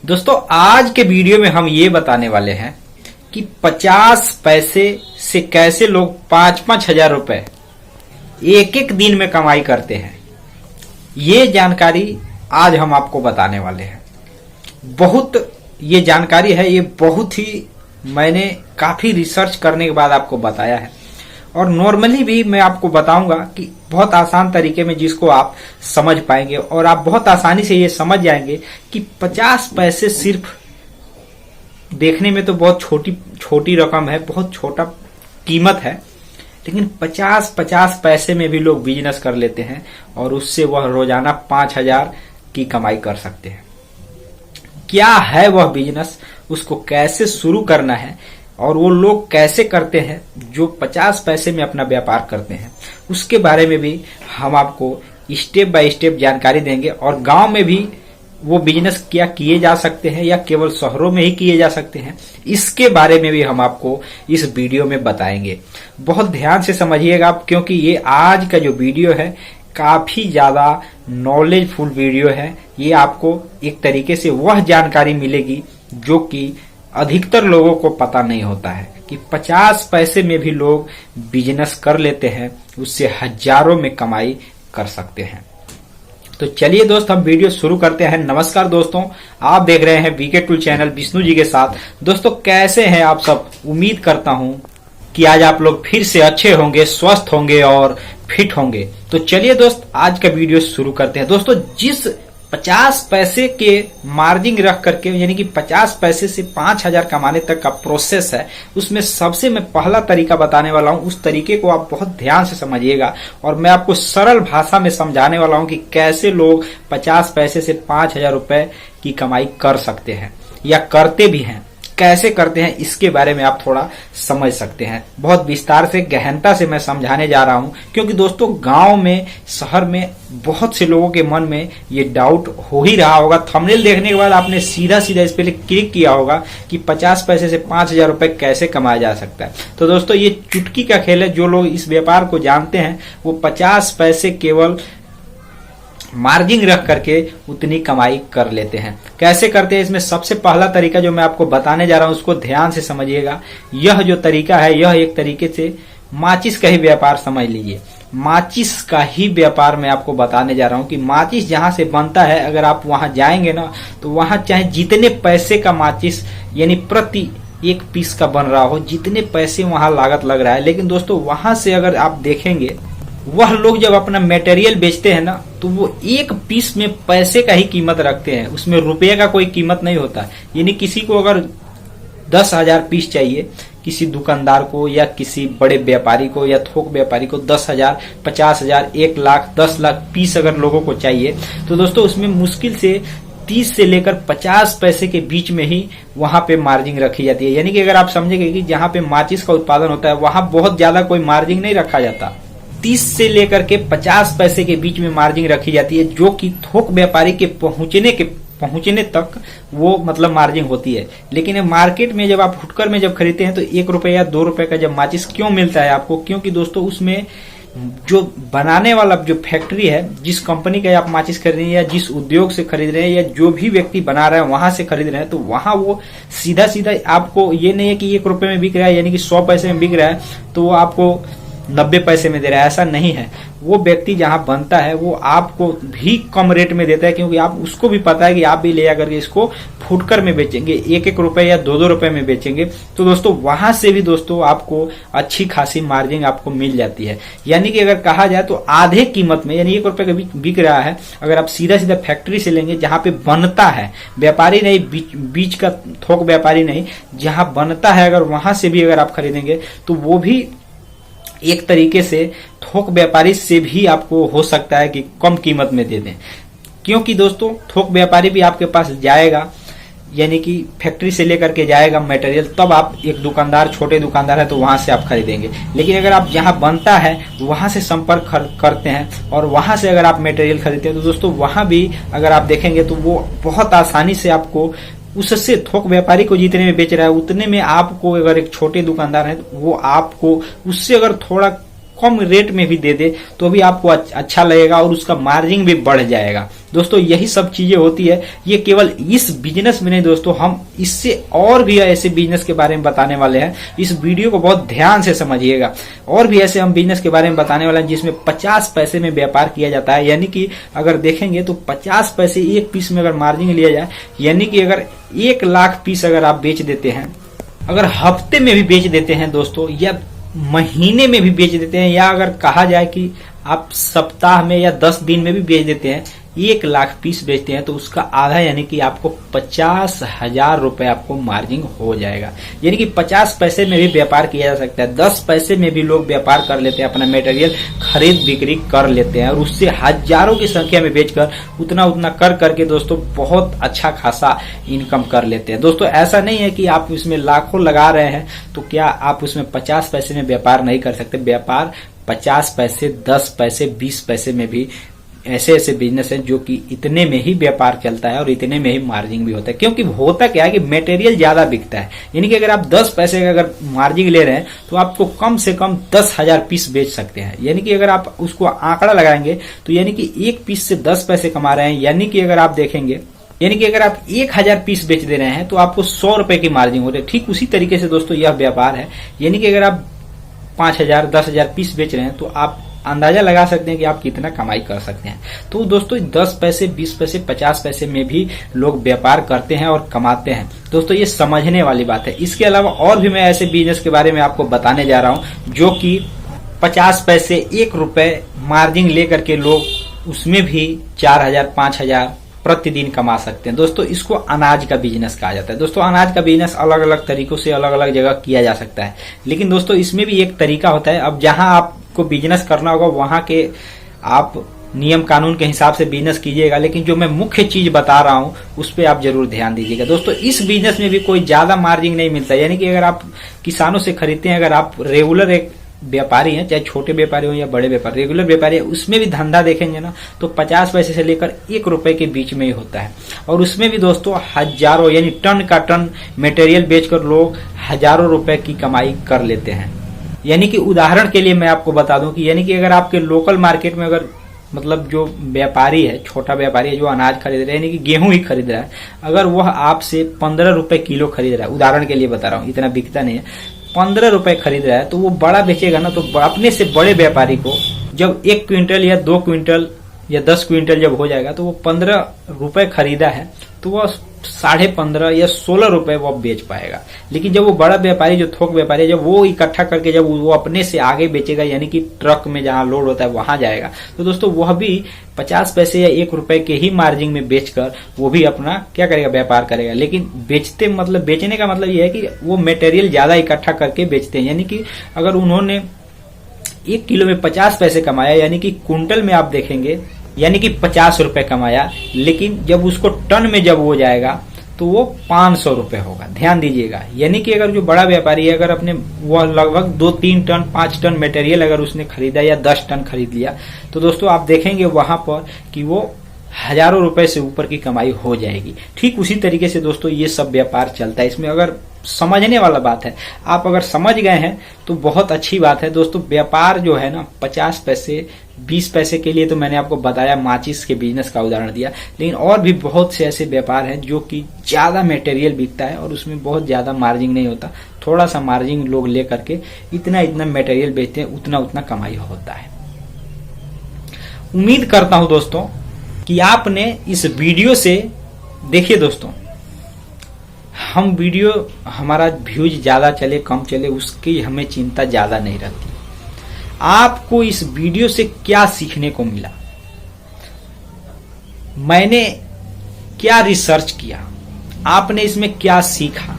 दोस्तों आज के वीडियो में हम ये बताने वाले हैं कि 50 पैसे से कैसे लोग 5-5 हजार रुपए एक एक दिन में कमाई करते हैं। ये जानकारी आज हम आपको बताने वाले हैं। ये जानकारी है, ये बहुत ही मैंने काफी रिसर्च करने के बाद आपको बताया है और नॉर्मली भी मैं आपको बताऊंगा कि बहुत आसान तरीके में जिसको आप समझ पाएंगे और आप बहुत आसानी से ये समझ जाएंगे कि 50 पैसे सिर्फ देखने में तो बहुत छोटी रकम है, बहुत छोटा कीमत है, लेकिन 50 पैसे में भी लोग बिजनेस कर लेते हैं और उससे वह रोजाना 5,000 की कमाई कर सकते हैं। क्या है वह बिजनेस, उसको कैसे शुरू करना है और वो लोग कैसे करते हैं जो 50 पैसे में अपना व्यापार करते हैं, उसके बारे में भी हम आपको स्टेप बाय स्टेप जानकारी देंगे। और गांव में भी वो बिजनेस क्या किए जा सकते हैं या केवल शहरों में ही किए जा सकते हैं, इसके बारे में भी हम आपको इस वीडियो में बताएंगे। बहुत ध्यान से समझिएगा आप, क्योंकि ये आज का जो वीडियो है काफी ज्यादा नॉलेजफुल वीडियो है। ये आपको एक तरीके से वह जानकारी मिलेगी जो कि अधिकतर लोगों को पता नहीं होता है कि 50 पैसे में भी लोग बिजनेस कर लेते हैं, उससे हजारों में कमाई कर सकते हैं। तो चलिए दोस्त, हम वीडियो शुरू करते हैं। नमस्कार दोस्तों, आप देख रहे हैं BK tool channel Vishnu ji के साथ। दोस्तों कैसे हैं आप सब? उम्मीद करता हूं कि आज आप लोग फिर से अच्छे होंगे, स्वस्थ होंगे और फिट होंगे। तो चलिए दोस्त, आज का वीडियो शुरू करते हैं। दोस्तों जिस 50 पैसे के मार्जिन रख करके यानी कि 50 पैसे से 5,000 कमाने तक का प्रोसेस है, उसमें सबसे मैं पहला तरीका बताने वाला हूं। उस तरीके को आप बहुत ध्यान से समझिएगा और मैं आपको सरल भाषा में समझाने वाला हूं कि कैसे लोग 50 पैसे से 5,000 रुपए की कमाई कर सकते हैं या करते भी हैं। कैसे करते हैं इसके बारे में आप थोड़ा समझ सकते हैं। बहुत विस्तार से, गहनता से मैं समझाने जा रहा हूं, क्योंकि दोस्तों गांव में, शहर में बहुत से लोगों के मन में ये डाउट हो ही रहा होगा। थंबनेल देखने के बाद आपने सीधा इस पे क्लिक किया होगा कि 50 पैसे से 5,000 रुपए कैसे कमाया जा सकता है। तो दोस्तों ये चुटकी का खेल है। जो लोग इस व्यापार को जानते हैं वो 50 पैसे केवल मार्जिन रख करके उतनी कमाई कर लेते हैं। कैसे करते हैं, इसमें सबसे पहला तरीका जो मैं आपको बताने जा रहा हूं उसको ध्यान से समझिएगा। यह जो तरीका है, यह एक तरीके से माचिस का ही व्यापार समझ लीजिए। माचिस का ही व्यापार मैं आपको बताने जा रहा हूं कि माचिस जहां से बनता है, अगर आप वहां जाएंगे ना, तो वहां चाहे जितने पैसे का माचिस यानी प्रति एक पीस का बन रहा हो, जितने पैसे वहां लागत लग रहा है, लेकिन दोस्तों वहां से अगर आप देखेंगे, वह लोग जब अपना मटेरियल बेचते हैं ना, तो वो एक पीस में पैसे का ही कीमत रखते हैं, उसमें रुपये का कोई कीमत नहीं होता। यानी किसी को अगर 10,000 पीस चाहिए, किसी दुकानदार को या किसी बड़े व्यापारी को या थोक व्यापारी को 10,000, 50,000, 1 लाख, 10 लाख पीस अगर लोगों को चाहिए, तो दोस्तों उसमें मुश्किल से 30 से लेकर 50 पैसे के बीच में ही वहां पे मार्जिन रखी जाती है। यानी कि अगर आप समझेंगे कि जहां पे माचिस का उत्पादन होता है वहां बहुत ज्यादा कोई मार्जिन नहीं रखा जाता। 30 से लेकर के 50 पैसे के बीच में मार्जिन रखी जाती है, जो कि थोक व्यापारी के पहुंचने तक वो मतलब मार्जिन होती है। लेकिन मार्केट में जब आप फुटकर में जब खरीदते हैं तो 1 रुपए या 2 रुपए का जब माचिस क्यों मिलता है आपको? क्योंकि दोस्तों उसमें जो बनाने वाला जो फैक्ट्री है, जिस कंपनी का आप माचिस खरीद रहे हैं या जिस उद्योग से खरीद रहे हैं या जो भी व्यक्ति बना रहा है वहां से खरीद रहे हैं, तो वहां वो सीधा आपको ये नहीं है कि 1 रुपए में बिक रहा है यानी कि 100 पैसे में बिक रहा है तो वो आपको 90 पैसे में दे रहा है, ऐसा नहीं है। वो व्यक्ति जहां बनता है वो आपको भी कम रेट में देता है, क्योंकि आप उसको भी पता है कि आप भी ले जाकर के इसको फुटकर में बेचेंगे, 1-1 रुपए या 2-2 रुपए में बेचेंगे, तो दोस्तों वहां से भी दोस्तों आपको अच्छी खासी मार्जिन आपको मिल जाती है। यानी कि अगर कहा जाए तो आधे कीमत में, यानी 1 रुपए का बिक रहा है, अगर आप सीधा फैक्ट्री से लेंगे जहां पे बनता है, व्यापारी नहीं, बीच का थोक व्यापारी नहीं, जहां बनता है, अगर वहां से भी अगर आप खरीदेंगे तो वो भी एक तरीके से थोक व्यापारी से भी आपको हो सकता है कि कम कीमत में दे दें। क्योंकि दोस्तों थोक व्यापारी भी आपके पास जाएगा, यानी कि फैक्ट्री से लेकर के जाएगा मटेरियल, तब आप एक दुकानदार, छोटे दुकानदार है तो वहां से आप खरीदेंगे। लेकिन अगर आप जहां बनता है वहां से संपर्क करते हैं और वहां से अगर आप मटेरियल खरीदते हैं, तो दोस्तों वहां भी अगर आप देखेंगे तो वो बहुत आसानी से आपको उससे, थोक व्यापारी को जितने में बेच रहा है उतने में आपको, अगर एक छोटे दुकानदार है वो आपको उससे अगर थोड़ा कम रेट में भी दे दे तो भी आपको अच्छा लगेगा और उसका मार्जिन भी बढ़ जाएगा। दोस्तों यही सब चीजें होती है। ये केवल इस बिजनेस में नहीं दोस्तों, हम इससे और भी ऐसे बिजनेस के बारे में बताने वाले हैं। इस वीडियो को बहुत ध्यान से समझिएगा। और भी ऐसे हम बिजनेस के बारे में बताने वाले हैं जिसमें 50 पैसे में व्यापार किया जाता है। यानी कि अगर देखेंगे तो 50 पैसे एक पीस में अगर मार्जिन लिया जाए, यानी कि अगर 1 लाख पीस अगर आप बेच देते हैं, अगर हफ्ते में भी बेच देते हैं दोस्तों, या महीने में भी बेच देते हैं, या अगर कहा जाए कि आप सप्ताह में या 10 दिन में भी बेच देते हैं, 1 लाख पीस बेचते हैं तो उसका आधा यानी कि आपको 50,000 रुपए आपको मार्जिन हो जाएगा। यानी कि 50 पैसे में भी व्यापार किया जा सकता है। 10 पैसे में भी लोग व्यापार कर लेते हैं, अपना मटेरियल खरीद बिक्री कर लेते हैं और उससे हजारों की संख्या में बेचकर उतना कर करके दोस्तों बहुत अच्छा खासा इनकम कर लेते हैं। दोस्तों ऐसा नहीं है कि आप इसमें लाखों लगा रहे हैं तो क्या आप उसमें 50 पैसे में व्यापार नहीं कर सकते। व्यापार 50 पैसे, 10 पैसे, 20 पैसे में भी ऐसे ऐसे बिजनेस हैं जो कि इतने में ही व्यापार चलता है और इतने में ही मार्जिन भी होता है। क्योंकि होता क्या है कि मटेरियल ज्यादा बिकता है। यानी कि अगर आप 10 पैसे का अगर मार्जिन ले रहे हैं तो आपको कम से कम 10,000 पीस बेच सकते हैं। यानी कि अगर आप उसको आंकड़ा लगाएंगे तो यानी कि एक पीस से 10 पैसे कमा रहे हैं। यानी कि अगर आप देखेंगे, यानी कि अगर आप 1,000 पीस बेच दे रहे हैं तो आपको 100 रुपए की मार्जिन हो रही है। ठीक उसी तरीके से दोस्तों यह व्यापार है। यानी कि अगर आप 5,000, 10,000 पीस बेच रहे हैं तो आप अंदाजा लगा सकते हैं कि आप कितना कमाई कर सकते हैं। तो दोस्तों 10 पैसे, 20 पैसे, 50 पैसे में भी लोग व्यापार करते हैं और कमाते हैं। दोस्तों ये समझने वाली बात है। इसके अलावा और भी मैं ऐसे बिजनेस के बारे में आपको बताने जा रहा हूं जो कि 50 पैसे, 1 रुपए मार्जिन लेकर के लोग उसमें भी 4,000, 5,000 प्रतिदिन कमा सकते हैं। दोस्तों इसको अनाज का बिजनेस कहा जाता है। दोस्तों अनाज का बिजनेस अलग अलग तरीकों से अलग अलग जगह किया जा सकता है, लेकिन दोस्तों इसमें भी एक तरीका होता है। अब जहां आपको बिजनेस करना होगा वहां के आप नियम कानून के हिसाब से बिजनेस कीजिएगा, लेकिन जो मैं मुख्य चीज बता रहा हूं उस पर आप जरूर ध्यान दीजिएगा। दोस्तों इस बिजनेस में भी कोई ज्यादा मार्जिन नहीं मिलता। यानी कि अगर आप किसानों से खरीदते हैं, अगर आप रेगुलर एक व्यापारी हैं, चाहे छोटे व्यापारी हो या बड़े व्यापारी, रेगुलर व्यापारी है, उसमें भी धंधा देखेंगे ना तो 50 पैसे से लेकर 1 रुपए के बीच में ही होता है। और उसमें भी दोस्तों हजारों यानी टन का टन मटेरियल बेचकर लोग हजारों रुपए की कमाई कर लेते हैं। यानी कि उदाहरण के लिए मैं आपको बता दूं कि यानी कि अगर आपके लोकल मार्केट में अगर मतलब जो व्यापारी है, छोटा व्यापारी है जो अनाज खरीद रहा है, यानी कि गेहूं ही खरीद रहा है, अगर वह आपसे 15 रुपए किलो खरीद रहा है, उदाहरण के लिए बता रहा हूं, इतना बिकता नहीं है, 15 रुपए खरीद रहा है, तो वो बड़ा बेचेगा ना तो अपने से बड़े व्यापारी को जब 1 क्विंटल या 2 क्विंटल या 10 क्विंटल जब हो जाएगा तो वो 15 रुपए खरीदा है तो वह 15.5 या 16 रुपए वो बेच पाएगा। लेकिन जब वो बड़ा व्यापारी जो थोक व्यापारी है, जब वो इकट्ठा करके जब वो अपने से आगे बेचेगा, यानी कि ट्रक में जहां लोड होता है वहां जाएगा, तो दोस्तों वह भी 50 पैसे या 1 रुपए के ही मार्जिन में बेचकर वो भी अपना क्या करेगा, व्यापार करेगा। लेकिन बेचने का मतलब यह है कि वो मटेरियल ज्यादा इकट्ठा करके बेचते हैं। यानी कि अगर उन्होंने 1 किलो में 50 पैसे कमाया, यानी कि कुंटल में आप देखेंगे यानी कि 50 रुपए कमाया, लेकिन जब उसको टन में जब हो जाएगा तो वो 500 रुपए होगा। ध्यान दीजिएगा। यानी कि अगर जो बड़ा व्यापारी है, अगर अपने वह लगभग 2-3 टन 5 टन मटेरियल अगर उसने खरीदा या 10 टन खरीद लिया, तो दोस्तों आप देखेंगे वहां पर कि वो हजारों रुपए से ऊपर की कमाई हो जाएगी। ठीक उसी तरीके से दोस्तों ये सब व्यापार चलता है। इसमें अगर समझने वाला बात है, आप अगर समझ गए हैं तो बहुत अच्छी बात है। दोस्तों व्यापार जो है ना 50 पैसे 20 पैसे के लिए तो मैंने आपको बताया, माचिस के बिजनेस का उदाहरण दिया, लेकिन और भी बहुत से ऐसे व्यापार हैं जो कि ज्यादा मटेरियल बिकता है और उसमें बहुत ज्यादा मार्जिन नहीं होता। थोड़ा सा मार्जिन लोग ले करके इतना मटेरियल बेचते हैं, उतना कमाई होता है। उम्मीद करता हूं दोस्तों कि आपने इस वीडियो से, देखिए दोस्तों, हम वीडियो हमारा व्यूज ज्यादा चले कम चले उसकी हमें चिंता ज्यादा नहीं रहती। आपको इस वीडियो से क्या सीखने को मिला, मैंने क्या रिसर्च किया, आपने इसमें क्या सीखा,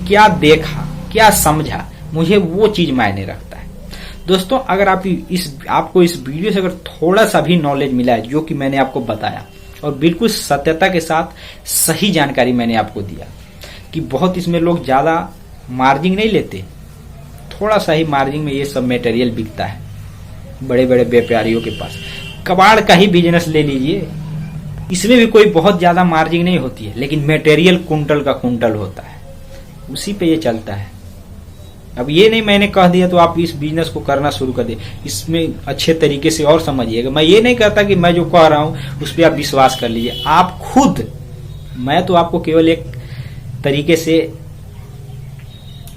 क्या देखा, क्या समझा, मुझे वो चीज मायने रखता है। दोस्तों अगर आपको इस वीडियो से अगर थोड़ा सा भी नॉलेज मिला है जो कि मैंने आपको बताया और बिल्कुल सत्यता के साथ सही जानकारी मैंने आपको दिया कि बहुत इसमें लोग ज्यादा मार्जिन नहीं लेते, थोड़ा सा ही मार्जिन में ये सब मटेरियल बिकता है बड़े बड़े व्यापारियों के पास। कबाड़ का ही बिजनेस ले लीजिए, इसमें भी कोई बहुत ज्यादा मार्जिन नहीं होती है, लेकिन मटेरियल कुंटल का कुंटल होता है, उसी पे ये चलता है। अब ये नहीं मैंने कह दिया तो आप इस बिजनेस को करना शुरू कर दे। इसमें अच्छे तरीके से और समझिएगा। मैं ये नहीं कहता कि मैं जो कह रहा हूं उस पर आप विश्वास कर लीजिए, आप खुद। मैं तो आपको केवल एक तरीके से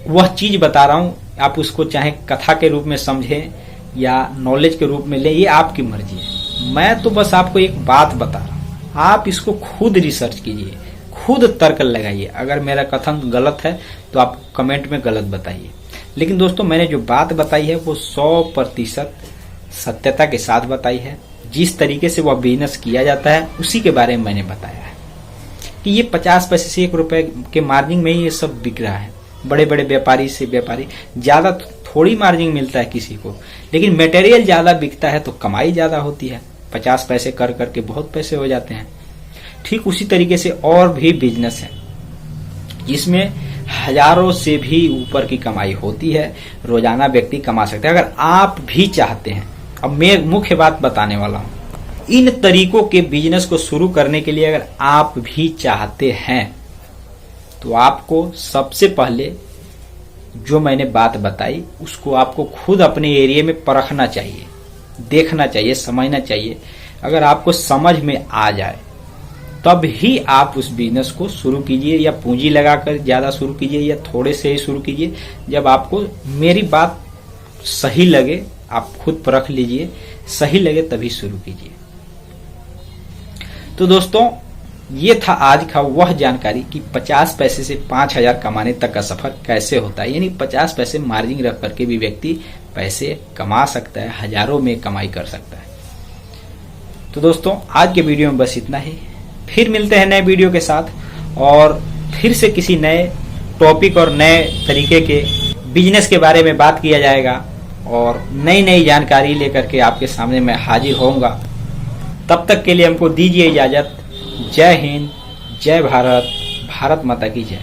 वह चीज बता रहा हूं, आप उसको चाहे कथा के रूप में समझें या नॉलेज के रूप में लें, ये आपकी मर्जी है। मैं तो बस आपको एक बात बता रहा हूं, आप इसको खुद रिसर्च कीजिए, खुद तर्क लगाइए। अगर मेरा कथन गलत है तो आप कमेंट में गलत बताइए, लेकिन दोस्तों मैंने जो बात बताई है वो 100% सत्यता के साथ बताई है। जिस तरीके से वह बिजनेस किया जाता है उसी के बारे में मैंने बताया है कि ये 50 पैसे से 1 रुपए के मार्जिन में ही ये सब बिक रहा है। बड़े बड़े व्यापारी से व्यापारी ज्यादा थोड़ी मार्जिन मिलता है किसी को, लेकिन मटेरियल ज्यादा बिकता है तो कमाई ज्यादा होती है। 50 पैसे कर करके बहुत पैसे हो जाते हैं। ठीक उसी तरीके से और भी बिजनेस है जिसमें हजारों से भी ऊपर की कमाई होती है, रोजाना व्यक्ति कमा सकता है अगर आप भी चाहते हैं। अब मैं मुख्य बात बताने वाला हूं, इन तरीकों के बिजनेस को शुरू करने के लिए अगर आप भी चाहते हैं तो आपको सबसे पहले जो मैंने बात बताई उसको आपको खुद अपने एरिया में परखना चाहिए, देखना चाहिए, समझना चाहिए। अगर आपको समझ में आ जाए तब ही आप उस बिजनेस को शुरू कीजिए, या पूंजी लगाकर ज्यादा शुरू कीजिए या थोड़े से ही शुरू कीजिए। जब आपको मेरी बात सही लगे, आप खुद परख लीजिए, सही लगे तभी शुरू कीजिए। तो दोस्तों ये था आज का वह जानकारी कि 50 पैसे से 5000 कमाने तक का सफर कैसे होता है। यानी 50 पैसे मार्जिन रख करके भी व्यक्ति पैसे कमा सकता है, हजारों में कमाई कर सकता है। तो दोस्तों आज के वीडियो में बस इतना ही। फिर मिलते हैं नए वीडियो के साथ और फिर से किसी नए टॉपिक और नए तरीके के बिजनेस के बारे में बात किया जाएगा और नई नई जानकारी लेकर के आपके सामने मैं हाजिर होऊंगा। तब तक के लिए हमको दीजिए इजाजत। जय हिंद, जय भारत, भारत माता की जय।